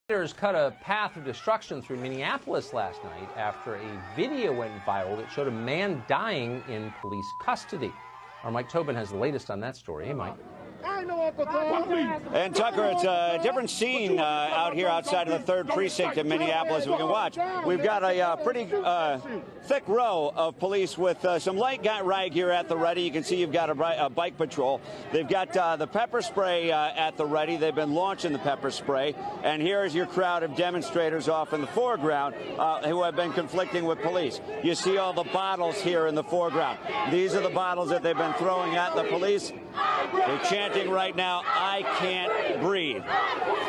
Cut a path of destruction through Minneapolis last night after a video went viral that showed a man dying in police custody. Our Mike Tobin has the latest on that story. Hey, Mike. And Tucker, it's a different scene out here outside of the 3rd Precinct in Minneapolis we can watch. We've got a pretty thick row of police with some light riot gear at the ready. You can see you've got a bike patrol. They've got the pepper spray at the ready. They've been launching the pepper spray. And here is your crowd of demonstrators off in the foreground who have been conflicting with police. You see all the bottles here in the foreground. These are the bottles that they've been throwing at the police. They're chanting right now, "I can't breathe."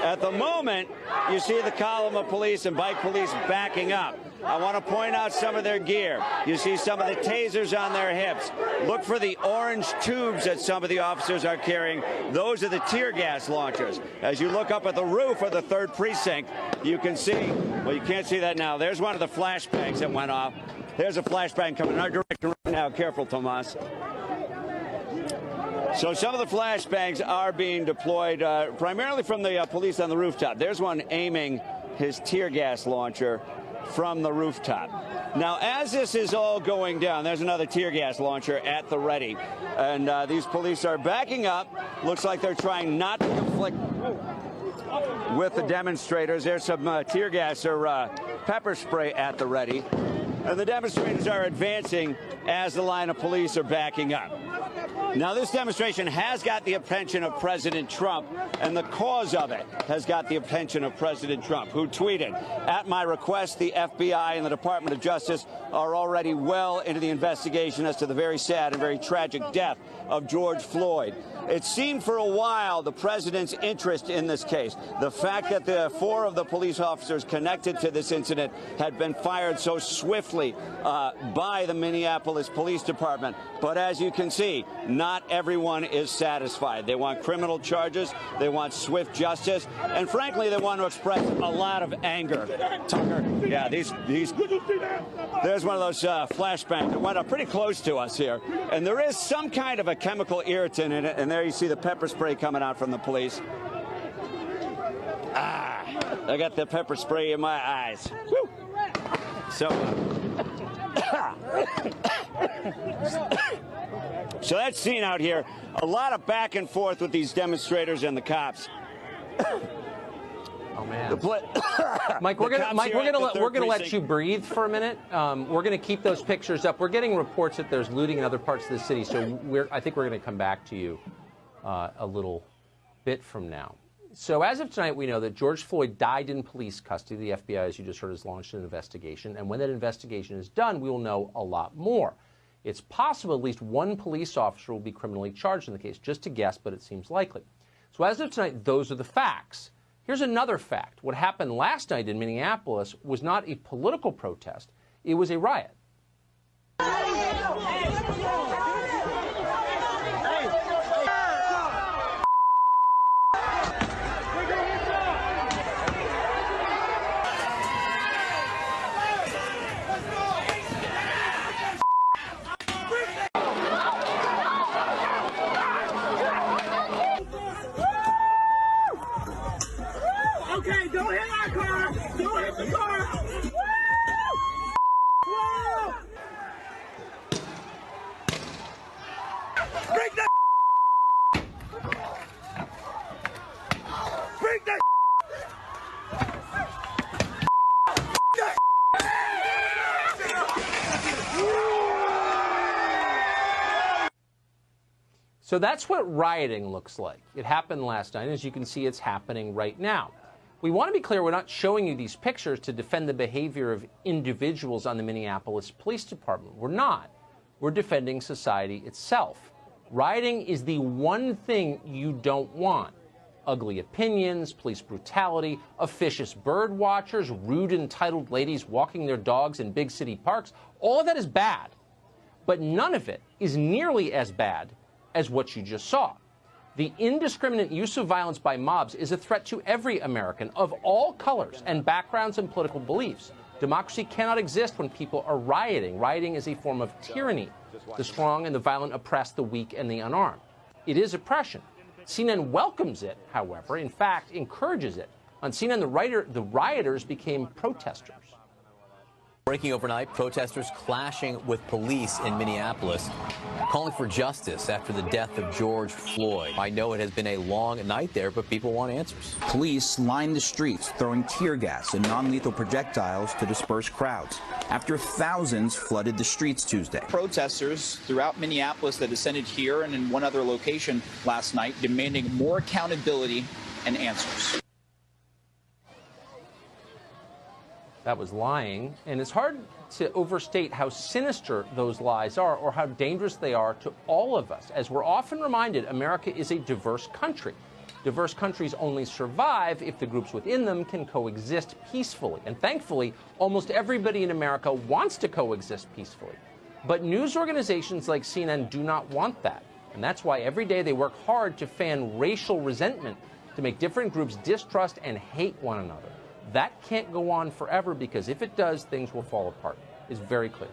At the moment, you see the column of police and bike police backing up. I want to point out some of their gear. You see some of the tasers on their hips. Look for the orange tubes that some of the officers are carrying. Those are the tear gas launchers. As you look up at the roof of the 3rd Precinct, you can see, well, you can't see that now. There's one of the flashbangs that went off. There's a flashbang coming in our direction right now. Careful, Tomas. So some of the flashbangs are being deployed primarily from the police on the rooftop. There's one aiming his tear gas launcher from the rooftop. Now, as this is all going down, there's another tear gas launcher at the ready. And these police are backing up. Looks like they're trying not to conflict with the demonstrators. There's some tear gas or pepper spray at the ready. And the demonstrators are advancing as the line of police are backing up. Now, this demonstration has got the attention of President Trump, and the cause of it has got the attention of President Trump, who tweeted, "At my request, the FBI and the Department of Justice are already well into the investigation as to the very sad and very tragic death of George Floyd." It seemed for a while the president's interest in this case, the fact that the 4 of the police officers connected to this incident had been fired so swiftly by the Minneapolis Police Department. But as you can see, not everyone is satisfied. They want criminal charges, they want swift justice, and frankly, they want to express a lot of anger. Tucker, yeah, there's one of those flashbangs that went up pretty close to us here, and there is some kind of a chemical irritant in it, and there you see the pepper spray coming out from the police. I got the pepper spray in my eyes. Woo. So that scene out here, a lot of back and forth with these demonstrators and the cops. Oh man, Mike, we're gonna let you breathe for a minute. We're gonna keep those pictures up. We're getting reports that there's looting in other parts of the city, so I think we're gonna come back to you a little bit from now. So as of tonight, we know that George Floyd died in police custody. The FBI, as you just heard, has launched an investigation, and when that investigation is done, we will know a lot more. It's possible at least one police officer will be criminally charged in the case. Just to guess, but it seems likely. So as of tonight, those are the facts. Here's another fact. What happened last night in Minneapolis was not a political protest. It was a riot. Okay, don't hit our car! Don't hit the car! Whoa! Break that! Break that! So that's what rioting looks like. It happened last night. As you can see, it's happening right now. We want to be clear, we're not showing you these pictures to defend the behavior of individuals on the Minneapolis Police Department. We're not. We're defending society itself. Rioting is the one thing you don't want. Ugly opinions, police brutality, officious bird watchers, rude entitled ladies walking their dogs in big city parks, all of that is bad. But none of it is nearly as bad as what you just saw. The indiscriminate use of violence by mobs is a threat to every American of all colors and backgrounds and political beliefs. Democracy cannot exist when people are rioting. Rioting is a form of tyranny. The strong and the violent oppress the weak and the unarmed. It is oppression. CNN welcomes it, however, in fact, encourages it. On CNN, the rioters became protesters. Breaking overnight, protesters clashing with police in Minneapolis, calling for justice after the death of George Floyd. I know it has been a long night there, but people want answers. Police lined the streets, throwing tear gas and non-lethal projectiles to disperse crowds after thousands flooded the streets Tuesday. Protesters throughout Minneapolis that assembled here and in one other location last night demanding more accountability and answers. That was lying, and it's hard to overstate how sinister those lies are or how dangerous they are to all of us. As we're often reminded, America is a diverse country. Diverse countries only survive if the groups within them can coexist peacefully. And thankfully, almost everybody in America wants to coexist peacefully. But news organizations like CNN do not want that. And that's why every day they work hard to fan racial resentment, to make different groups distrust and hate one another. That can't go on forever, because if it does, things will fall apart. It's very clear.